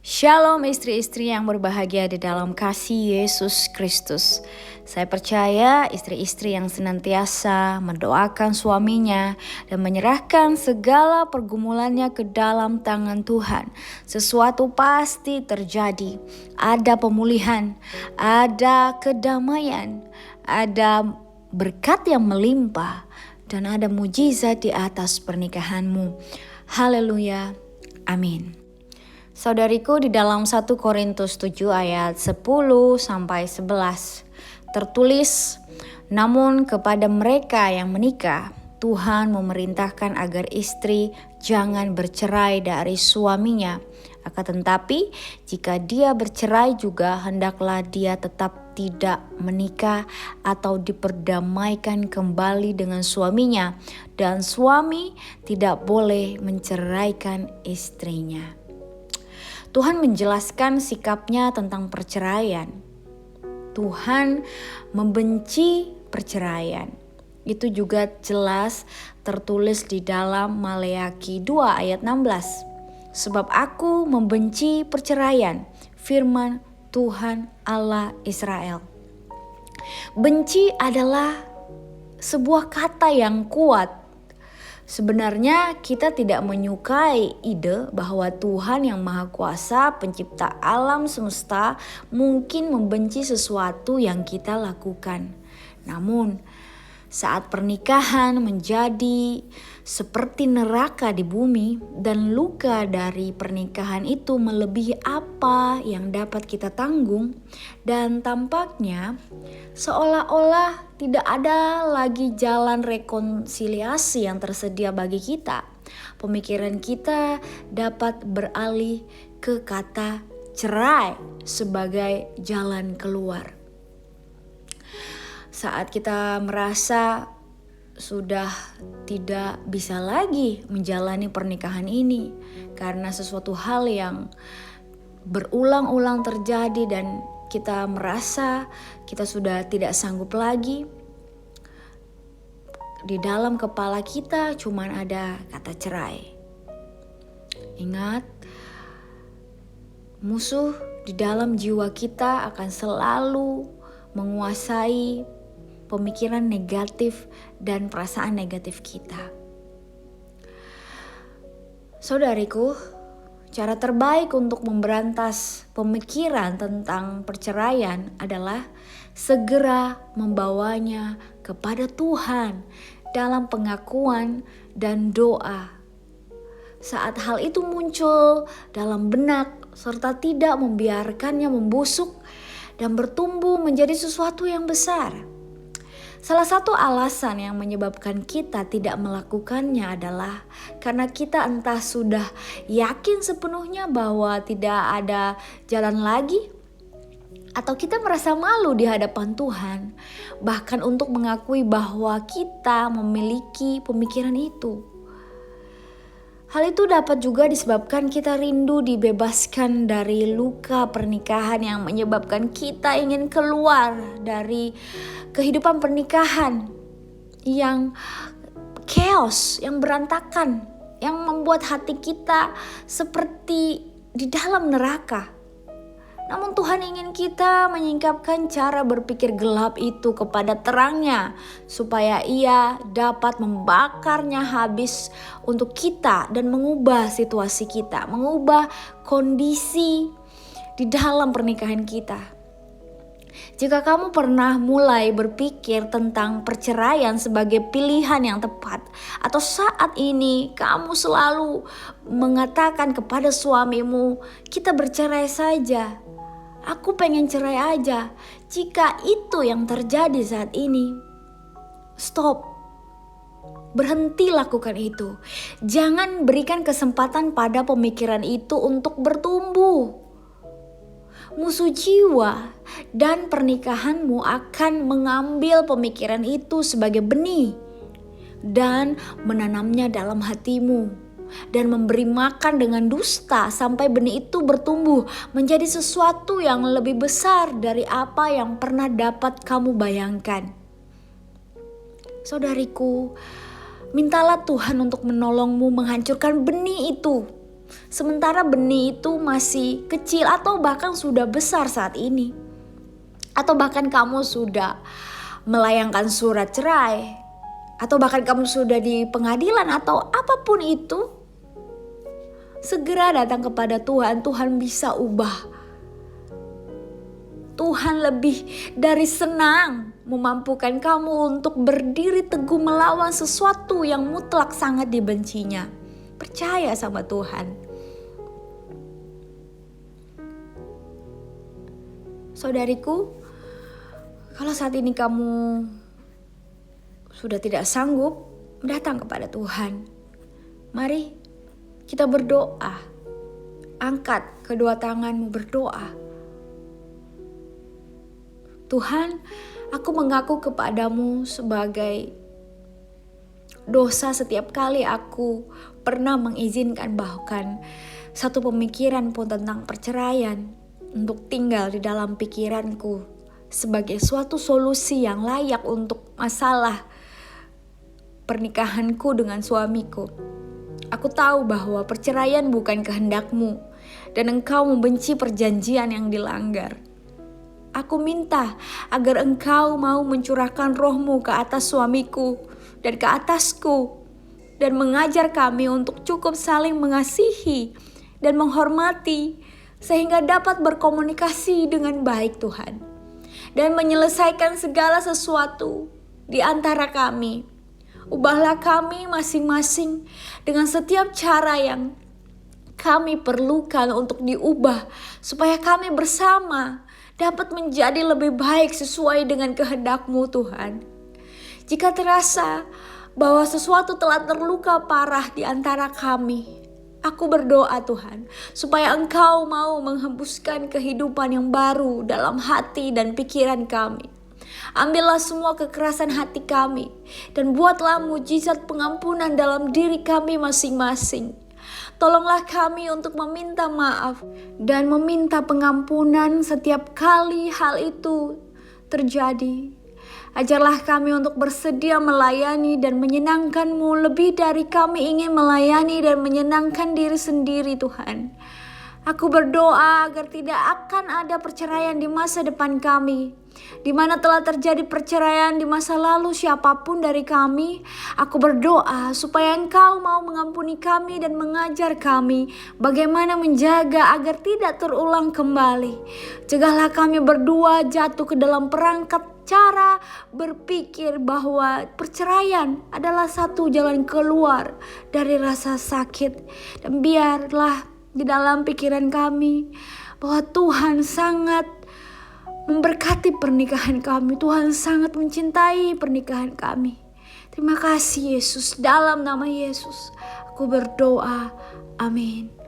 Shalom istri-istri yang berbahagia di dalam kasih Yesus Kristus. Saya percaya istri-istri yang senantiasa mendoakan suaminya dan menyerahkan segala pergumulannya ke dalam tangan Tuhan. Sesuatu pasti terjadi. Ada pemulihan, ada kedamaian, ada berkat yang melimpah, dan ada mujizat di atas pernikahanmu. Haleluya. Amin. Saudariku, di dalam 1 Korintus 7 ayat 10 sampai 11 tertulis, namun kepada mereka yang menikah, Tuhan memerintahkan agar istri jangan bercerai dari suaminya. Akan tetapi, jika dia bercerai juga, hendaklah dia tetap tidak menikah atau diperdamaikan kembali dengan suaminya, dan suami tidak boleh menceraikan istrinya. Tuhan menjelaskan sikapnya tentang perceraian. Tuhan membenci perceraian. Itu juga jelas tertulis di dalam Maleakhi 2 ayat 16. Sebab aku membenci perceraian, firman Tuhan Allah Israel. Benci adalah sebuah kata yang kuat. Sebenarnya kita tidak menyukai ide bahwa Tuhan yang Maha Kuasa, pencipta alam semesta, mungkin membenci sesuatu yang kita lakukan. Namun, saat pernikahan menjadi seperti neraka di bumi dan luka dari pernikahan itu melebihi apa yang dapat kita tanggung, dan tampaknya seolah-olah tidak ada lagi jalan rekonsiliasi yang tersedia bagi kita, pemikiran kita dapat beralih ke kata cerai sebagai jalan keluar. Saat kita merasa sudah tidak bisa lagi menjalani pernikahan ini karena sesuatu hal yang berulang-ulang terjadi dan kita merasa kita sudah tidak sanggup lagi, di dalam kepala kita cuma ada kata cerai. Ingat, musuh di dalam jiwa kita akan selalu menguasai pemikiran negatif dan perasaan negatif kita. Saudariku, cara terbaik untuk memberantas pemikiran tentang perceraian adalah segera membawanya kepada Tuhan dalam pengakuan dan doa. Saat hal itu muncul dalam benak serta tidak membiarkannya membusuk dan bertumbuh menjadi sesuatu yang besar. Salah satu alasan yang menyebabkan kita tidak melakukannya adalah karena kita entah sudah yakin sepenuhnya bahwa tidak ada jalan lagi, atau kita merasa malu di hadapan Tuhan, bahkan untuk mengakui bahwa kita memiliki pemikiran itu. Hal itu dapat juga disebabkan kita rindu dibebaskan dari luka pernikahan yang menyebabkan kita ingin keluar dari kehidupan pernikahan yang chaos, yang berantakan, yang membuat hati kita seperti di dalam neraka. Namun Tuhan ingin kita menyingkapkan cara berpikir gelap itu kepada terangnya, supaya Ia dapat membakarnya habis untuk kita dan mengubah situasi kita, mengubah kondisi di dalam pernikahan kita. Jika kamu pernah mulai berpikir tentang perceraian sebagai pilihan yang tepat, atau saat ini kamu selalu mengatakan kepada suamimu, kita bercerai saja, aku pengen cerai aja. Jika itu yang terjadi saat ini, stop. Berhenti lakukan itu. Jangan berikan kesempatan pada pemikiran itu untuk bertumbuh. Musuh jiwa dan pernikahanmu akan mengambil pemikiran itu sebagai benih dan menanamnya dalam hatimu, dan memberi makan dengan dusta sampai benih itu bertumbuh menjadi sesuatu yang lebih besar dari apa yang pernah dapat kamu bayangkan. Saudariku, mintalah Tuhan untuk menolongmu menghancurkan benih itu Sementara benih itu masih kecil atau bahkan sudah besar saat ini. Atau bahkan kamu sudah melayangkan surat cerai. Atau bahkan kamu sudah di pengadilan atau apapun itu. Segera datang kepada Tuhan. Tuhan bisa ubah. Tuhan lebih dari senang memampukan kamu untuk berdiri teguh melawan sesuatu yang mutlak sangat dibencinya. Percaya sama Tuhan. Saudariku, kalau saat ini kamu sudah tidak sanggup, datang kepada Tuhan. Mari kita berdoa. Angkat kedua tanganmu berdoa. Tuhan, aku mengaku kepadamu sebagai dosa setiap kali aku pernah mengizinkan bahkan satu pemikiran pun tentang perceraian untuk tinggal di dalam pikiranku sebagai suatu solusi yang layak untuk masalah pernikahanku dengan suamiku. Aku tahu bahwa perceraian bukan kehendakmu dan engkau membenci perjanjian yang dilanggar. Aku minta agar engkau mau mencurahkan rohmu ke atas suamiku dan ke atasku dan mengajar kami untuk cukup saling mengasihi dan menghormati sehingga dapat berkomunikasi dengan baik Tuhan dan menyelesaikan segala sesuatu di antara kami. Ubahlah kami masing-masing dengan setiap cara yang kami perlukan untuk diubah supaya kami bersama dapat menjadi lebih baik sesuai dengan kehendak-Mu Tuhan. Jika terasa bahwa sesuatu telah terluka parah di antara kami, aku berdoa Tuhan, supaya Engkau mau menghembuskan kehidupan yang baru dalam hati dan pikiran kami. Ambillah semua kekerasan hati kami dan buatlah mujizat pengampunan dalam diri kami masing-masing. Tolonglah kami untuk meminta maaf dan meminta pengampunan setiap kali hal itu terjadi. Ajarlah kami untuk bersedia melayani dan menyenangkan-Mu lebih dari kami ingin melayani dan menyenangkan diri sendiri Tuhan. Aku berdoa agar tidak akan ada perceraian di masa depan kami. Di mana telah terjadi perceraian di masa lalu siapapun dari kami, aku berdoa supaya Engkau mau mengampuni kami dan mengajar kami bagaimana menjaga agar tidak terulang kembali. Cegahlah kami berdua jatuh ke dalam perangkap cara berpikir bahwa perceraian adalah satu jalan keluar dari rasa sakit. Dan biarlah di dalam pikiran kami bahwa Tuhan sangat memberkati pernikahan kami. Tuhan sangat mencintai pernikahan kami. Terima kasih Yesus. Dalam nama Yesus aku berdoa. Amin.